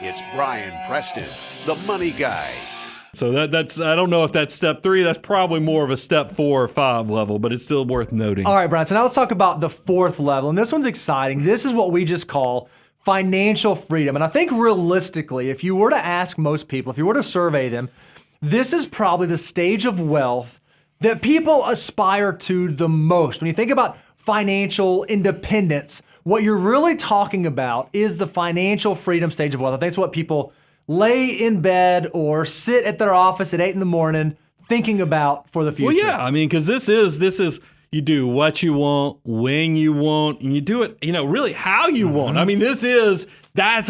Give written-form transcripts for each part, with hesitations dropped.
It's Brian Preston, the money guy. So that's I don't know if that's step 3. That's probably more of a step 4 or 5 level, but it's still worth noting. All right, Brian. So now let's talk about the 4th level. And this one's exciting. This is what we just call financial freedom. And I think realistically, if you were to ask most people, if you were to survey them, this is probably the stage of wealth that people aspire to the most. When you think about financial independence, what you're really talking about is the financial freedom stage of wealth. I think it's what people lay in bed or sit at their office at 8 in the morning thinking about for the future. Well, yeah, I mean, because this is you do what you want, when you want, and you do it, really how you want. I mean, that's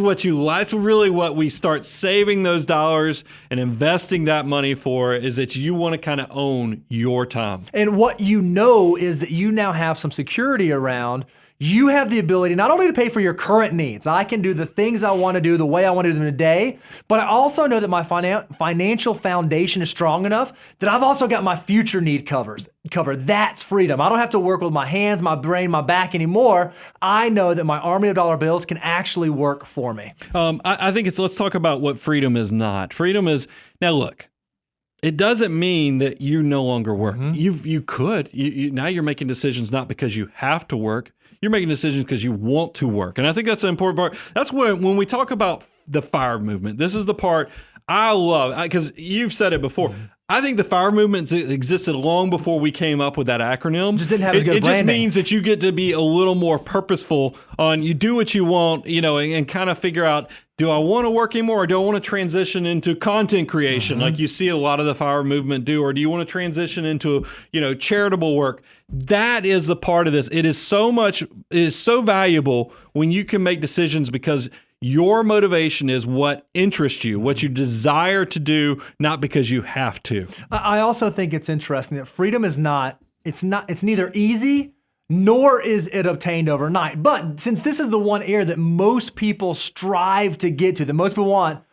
what you like. That's really what we start saving those dollars and investing that money for, is that you want to kind of own your time. And what you know is that you now have some security around. You have the ability not only to pay for your current needs. I can do the things I want to do the way I want to do them today, but I also know that my financial foundation is strong enough that I've also got my future need covered. That's freedom. I don't have to work with my hands, my brain, my back anymore. I know that my army of dollar bills can actually work for me. I think let's talk about what freedom is not. Freedom is, now look, it doesn't mean that you no longer work. You could. Now you're making decisions not because you have to work. You're making decisions because you want to work. And I think that's an important part. That's when we talk about the FIRE movement, this is the part I love, because you've said it before. I think the FIRE movement existed long before we came up with that acronym. Just didn't have as good branding. It just means that you get to be a little more purposeful on, you do what you want, and kind of figure out, do I want to work anymore, or do I want to transition into content creation like you see a lot of the FIRE movement do, or do you want to transition into, charitable work? That is the part of this. It is so valuable when you can make decisions because your motivation is what interests you, what you desire to do, not because you have to. I also think it's interesting that freedom is it's neither easy nor is it obtained overnight. But since this is the one area that most people strive to get to, that most people want,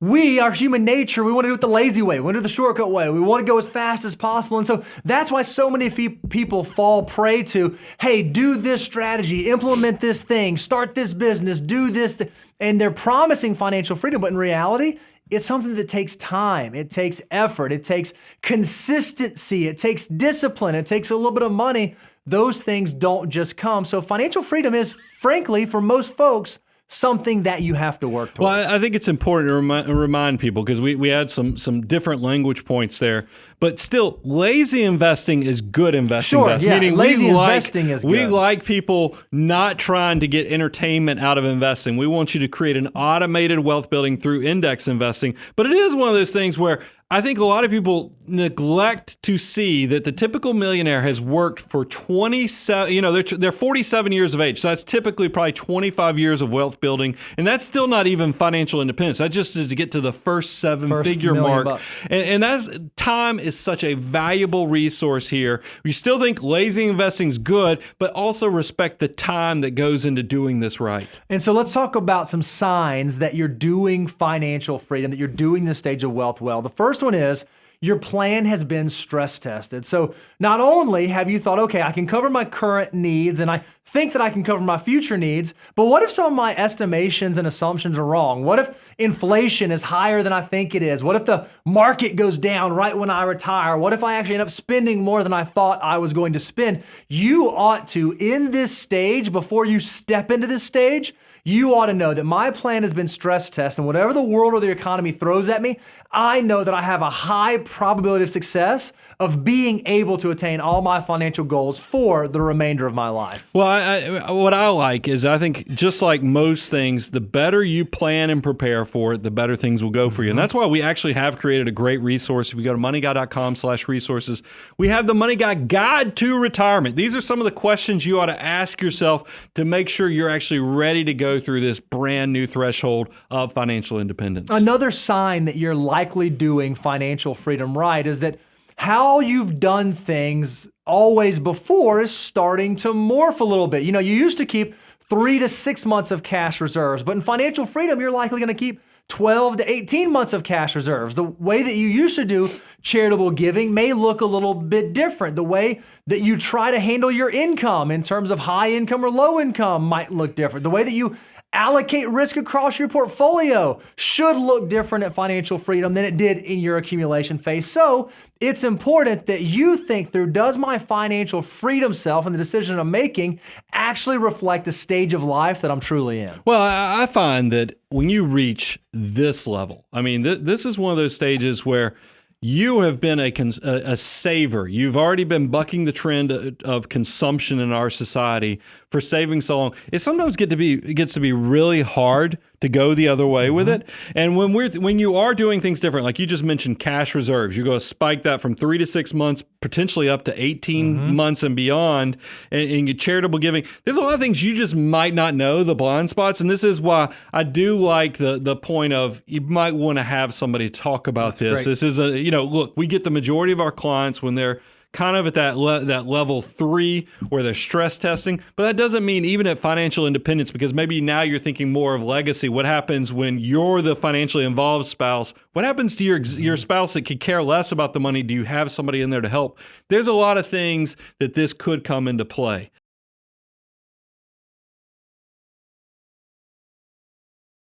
our human nature, we want to do it the lazy way. We want to do it the shortcut way. We want to go as fast as possible. And so that's why so many people fall prey to, hey, do this strategy, implement this thing, start this business, do this. And they're promising financial freedom. But in reality, it's something that takes time. It takes effort. It takes consistency. It takes discipline. It takes a little bit of money. Those things don't just come. So financial freedom is, frankly, for most folks, something that you have to work towards. Well, I think it's important to remind people, because we had some different language points there, but still, lazy investing is good investing. Sure, yeah, meaning lazy investing is good. We like people not trying to get entertainment out of investing. We want you to create an automated wealth building through index investing, but it is one of those things where I think a lot of people neglect to see that the typical millionaire has worked for 27, they're 47 years of age. So that's typically probably 25 years of wealth building. And that's still not even financial independence. That just is to get to the first seven-figure mark. And time is such a valuable resource here. We still think lazy investing is good, but also respect the time that goes into doing this right. And so let's talk about some signs that you're doing financial freedom, that you're doing this stage of wealth well. The first one is your plan has been stress tested. So not only have you thought, okay, I can cover my current needs and I think that I can cover my future needs, but what if some of my estimations and assumptions are wrong? What if inflation is higher than I think it is? What if the market goes down right when I retire? What if I actually end up spending more than I thought I was going to spend? You ought to, in this stage, before you step into this stage, you ought to know that my plan has been stress tested, and whatever the world or the economy throws at me, I know that I have a high probability of success of being able to attain all my financial goals for the remainder of my life. Well, what I like is, I think just like most things, the better you plan and prepare for it, the better things will go for you. And that's why we actually have created a great resource. If you go to moneyguy.com/resources, we have the Money Guy Guide to Retirement. These are some of the questions you ought to ask yourself to make sure you're actually ready to go through this brand new threshold of financial independence. Another sign that you're likely doing financial freedom right is that how you've done things always before is starting to morph a little bit. You used to keep 3 to 6 months of cash reserves, but in financial freedom, you're likely going to keep 12 to 18 months of cash reserves. The way that you used to do charitable giving may look a little bit different. The way that you try to handle your income in terms of high income or low income might look different. The way that you allocate risk across your portfolio should look different at financial freedom than it did in your accumulation phase. So it's important that you think through, does my financial freedom self and the decision I'm making actually reflect the stage of life that I'm truly in? Well, I find that when you reach this level, I mean, this is one of those stages where you have been a saver. You've already been bucking the trend of consumption in our society for saving so long. It sometimes gets to be really hard to go the other way with it. And when you are doing things different, like you just mentioned, cash reserves, you're going to spike that from 3 to 6 months, potentially up to 18 months and beyond. And your charitable giving, there's a lot of things you just might not know, the blind spots. And this is why I do like the point of you might want to have somebody talk about this. Great. This is look, we get the majority of our clients when they're kind of at that level 3 where they're stress testing. But that doesn't mean even at financial independence, because maybe now you're thinking more of legacy. What happens when you're the financially involved spouse? What happens to your spouse that could care less about the money? Do you have somebody in there to help? There's a lot of things that this could come into play.